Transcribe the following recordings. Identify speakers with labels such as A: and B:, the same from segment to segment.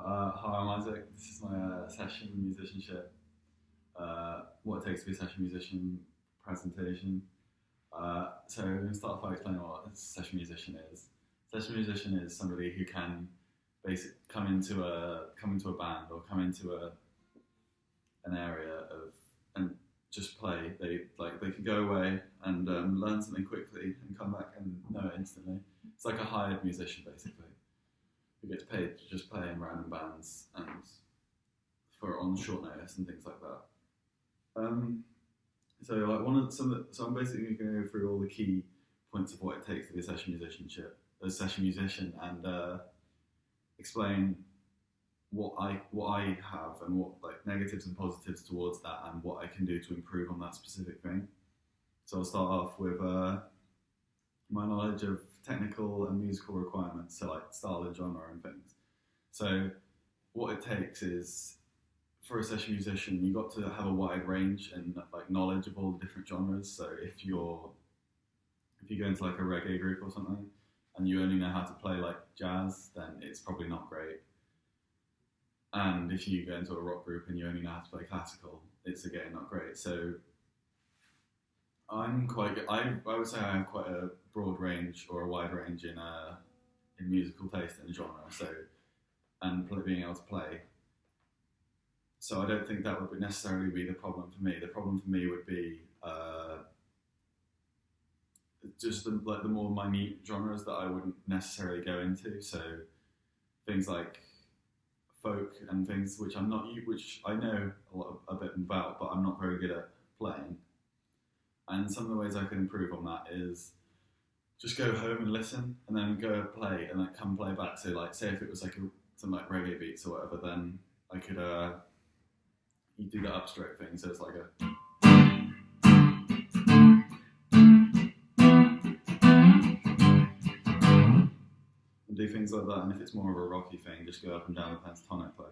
A: Hi, I'm Isaac. This is my session musicianship. What it takes to be a session musician presentation. So I'm going to start by explaining what a session musician is. Session musician is somebody who can basically come into a band or come into an area of and just play. They can go away and learn something quickly and come back and know it instantly. It's like a hired musician basically who gets paid to just play in random bands and for on short notice and things like that. Um, so like so I'm basically going to go through all the key points of what it takes to be a session musician, and explain what I have and what like negatives and positives towards that, and what I can do to improve on that specific thing. So I'll start off with my knowledge of technical and musical requirements, so like style and genre and things. So what it takes is for a session musician, you got to have a wide range and like knowledge of all the different genres. So if you go into like a reggae group or something and you only know how to play like jazz, then it's probably not great. And if you go into a rock group and you only know how to play classical, it's again not great. So I'm quite good. I would say I have quite a broad range or a wide range in musical taste and genre. So and being able to play. So I don't think that would necessarily be the problem for me. The problem for me would be just the more minute genres that I wouldn't necessarily go into. So things like folk and things which I know a bit about, but I'm not very good at playing. And some of the ways I could improve on that is just go home and listen, and then go play, and then come play back. So like, say if it was like some like reggae beats or whatever, then I could you do the upstroke thing. So it's like a and do things like that. And if it's more of a rocky thing, just go up and down the pentatonic play.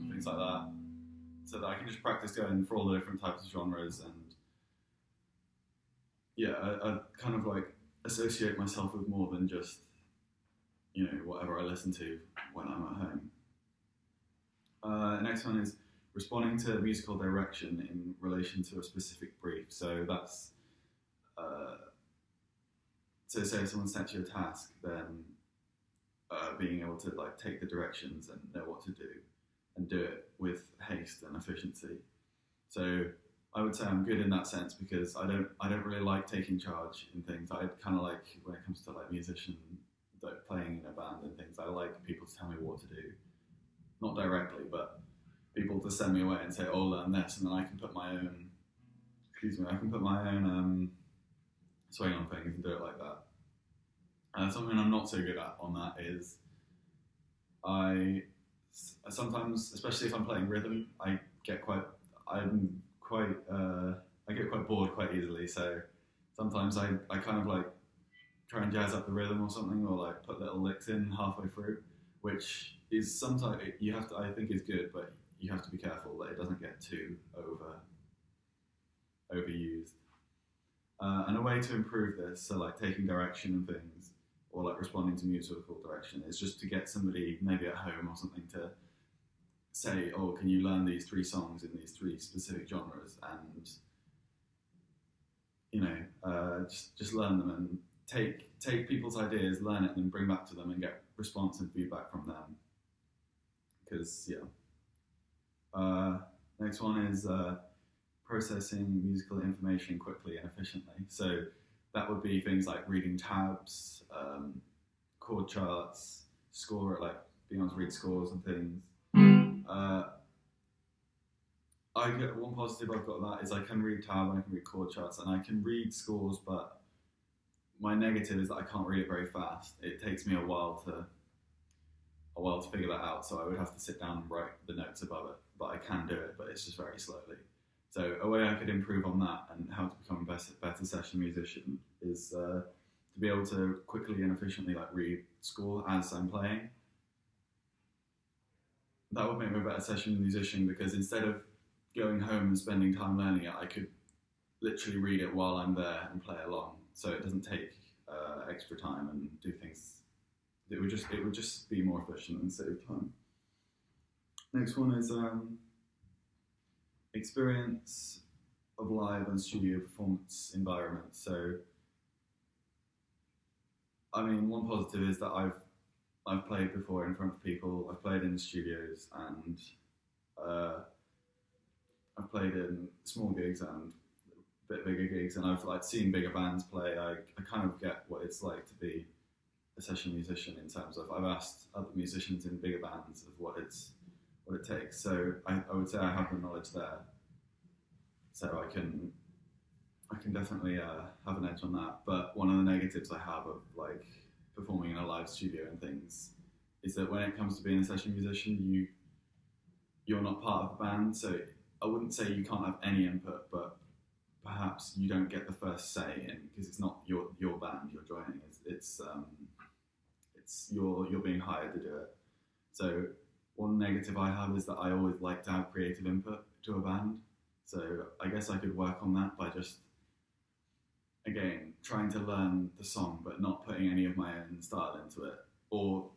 A: Things like that, so that I can just practice going for all the different types of genres, and yeah, I kind of like associate myself with more than just whatever I listen to when I'm at home. Next one is responding to musical direction in relation to a specific brief. So that's so say if someone sets you a task, then being able to like take the directions and know what to do and do it with haste and efficiency. So I would say I'm good in that sense because I don't really like taking charge in things. I kind of like when it comes to like musician like playing in a band and things. I like people to tell me what to do, not directly, but people to send me away and say, "Oh, learn this," and then I can put my own. Excuse me. I can put my own swing on things and do it like that. Something I'm not so good at on that is I sometimes, especially if I'm playing rhythm, I'm quite I get quite bored quite easily. So sometimes I kind of like try and jazz up the rhythm or something, or like put little licks in halfway through, which is sometimes you have to. I think is good, but you have to be careful that it doesn't get too overused. And a way to improve this, so like taking direction and things, or like responding to musical direction, is just to get somebody maybe at home or something to say, "Oh, can you learn these three songs in these three specific genres?" And just learn them and take people's ideas, learn it, and then bring back to them and get response and feedback from them. Because next one is processing musical information quickly and efficiently. So that would be things like reading tabs, chord charts, like being able to read scores and things. I get one positive I've got that is I can read tab and I can read chord charts and I can read scores, but my negative is that I can't read it very fast. It takes me a while to figure that out. So I would have to sit down and write the notes above it, but I can do it, but it's just very slowly. So a way I could improve on that and how to become a better session musician is to be able to quickly and efficiently like read score as I'm playing. That would make me a better session musician because instead of going home and spending time learning it, I could literally read it while I'm there and play along, so it doesn't take extra time and do things. It would just be more efficient and save time. Next one is experience of live and studio performance environments. So, I mean, one positive is that I've played before in front of people. I've played in studios, and I've played in small gigs and a bit bigger gigs, and I've like seen bigger bands play. I kind of get what it's like to be a session musician in terms of I've asked other musicians in bigger bands of what it takes. So I would say I have the knowledge there. So I can definitely have an edge on that. But one of the negatives I have of like performing in a live studio and things is that when it comes to being a session musician, you're not part of the band. So I wouldn't say you can't have any input, but perhaps you don't get the first say in because it's not your band you're joining. It's you're being hired to do it. So one negative I have is that I always like to have creative input to a band. So I guess I could work on that by just, again, trying to learn the song but not putting any of my own style into it, or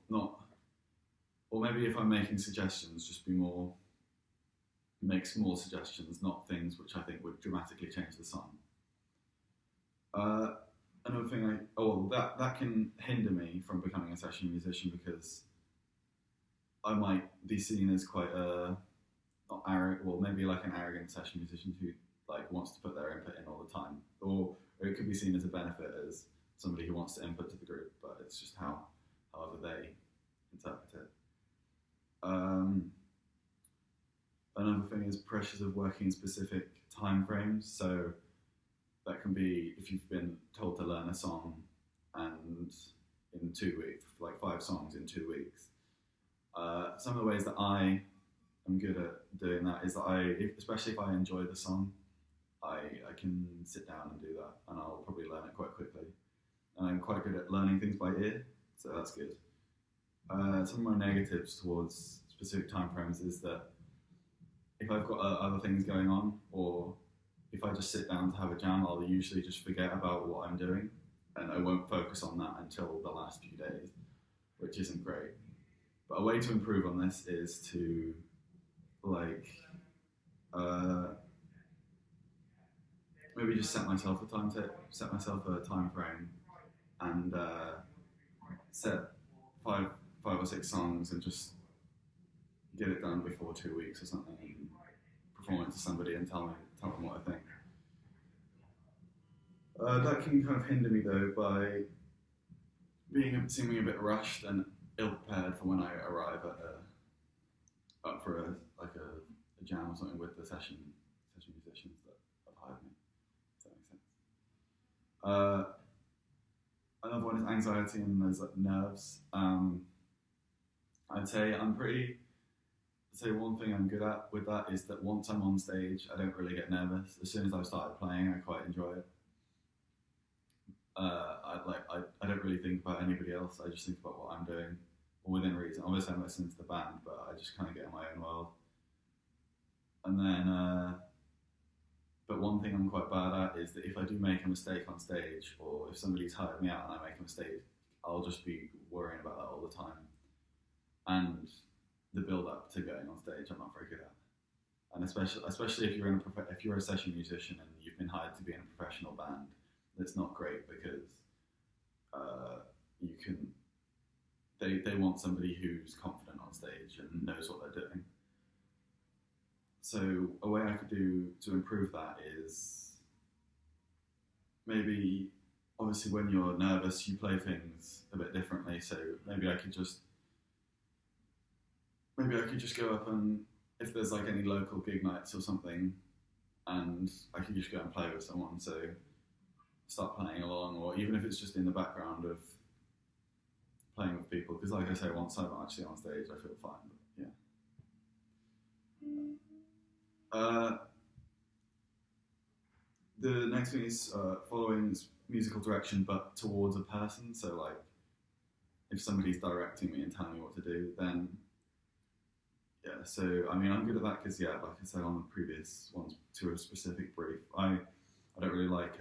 A: maybe if I'm making suggestions, just make small suggestions, not things which I think would dramatically change the song. Another thing that can hinder me from becoming a session musician because I might be seen as quite not arrogant, well, maybe like an arrogant session musician who like wants to put their input in all the time, or it could be seen as a benefit as somebody who wants to input to the group, but it's just however they interpret it. Another thing is pressures of working in specific time frames. So that can be if you've been told to learn a song and in 2 weeks, like 5 songs in 2 weeks. Some of the ways that I am good at doing that is that especially if I enjoy the song, I can sit down and do that, and I'll probably learn it quite quickly. And I'm quite good at learning things by ear, so that's good. Some of my negatives towards specific time frames is that if I've got other things going on, or if I just sit down to have a jam, I'll usually just forget about what I'm doing, and I won't focus on that until the last few days, which isn't great. But a way to improve on this is to maybe just set myself a time frame, and set five or six songs and just get it done before 2 weeks or something, and perform it to somebody and tell them what I think. That can kind of hinder me though by seeming a bit rushed and ill-prepared for when I arrive up for a jam or something with the session musicians that have hired me. Does that make sense? Another one is anxiety, and there's like nerves. I'd say one thing I'm good at with that is that once I'm on stage, I don't really get nervous. As soon as I've started playing, I quite enjoy it. I don't really think about anybody else. I just think about what I'm doing, or within reason. Obviously, I'm listening to the band, but I just kind of get in my own world. And then, but one thing I'm quite bad at is that if I do make a mistake on stage, or if somebody's hired me out and I make a mistake, I'll just be worrying about that all the time. And the build-up to going on stage, I'm not very good at. And especially if you're a session musician and you've been hired to be in a professional band, it's not great because they want somebody who's confident on stage and knows what they're doing. So a way I could do to improve that is maybe, obviously when you're nervous, you play things a bit differently. So maybe I could just go up, and if there's like any local gig nights or something, and I could just go and play with someone. So start playing along, or even if it's just in the background of playing with people, because like I say, once I'm actually on stage, I feel fine. But yeah. The next thing is following musical direction, but towards a person. So like, if somebody's directing me and telling me what to do, then yeah. So I mean, I'm good at that because like I said on the previous ones, to a specific brief, I I don't really like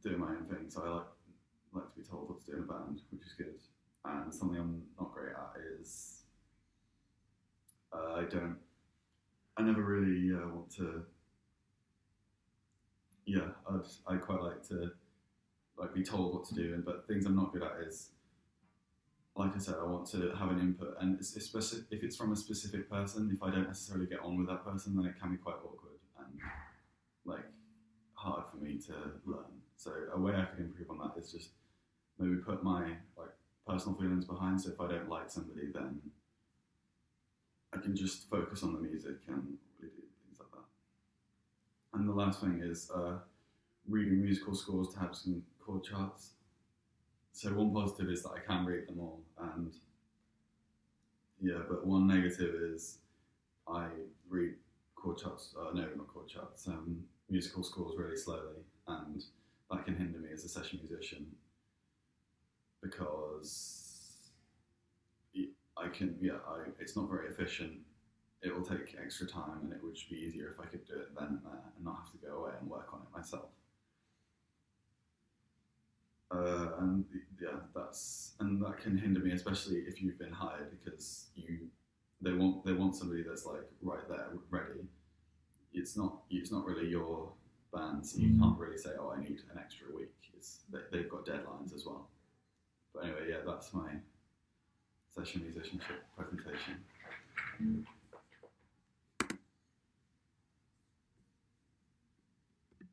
A: doing my own thing, so I like to be told what to do in a band, which is good. And something I'm not great at is I never really want to. Yeah, I quite like to be told what to do, but things I'm not good at is, like I said, I want to have an input, and especially if it's from a specific person. If I don't necessarily get on with that person, then it can be quite awkward and like hard for me to learn. So a way I can improve on that is just maybe put my like personal feelings behind. So if I don't like somebody, then I can just focus on the music and really do things like that. And the last thing is reading musical scores to have some chord charts. So one positive is that I can read them all, and yeah, but one negative is I read chord charts. No, not chord charts. Musical scores really slowly, and that can hinder me as a session musician because it's not very efficient. It will take extra time, and it would be easier if I could do it then and there and not have to go away and work on it myself. And yeah, that can hinder me, especially if you've been hired, because they want somebody that's like right there ready. It's not really your band, so you can't really say, oh, I need an extra week. They've got deadlines as well. But anyway, yeah, that's my session musicianship presentation.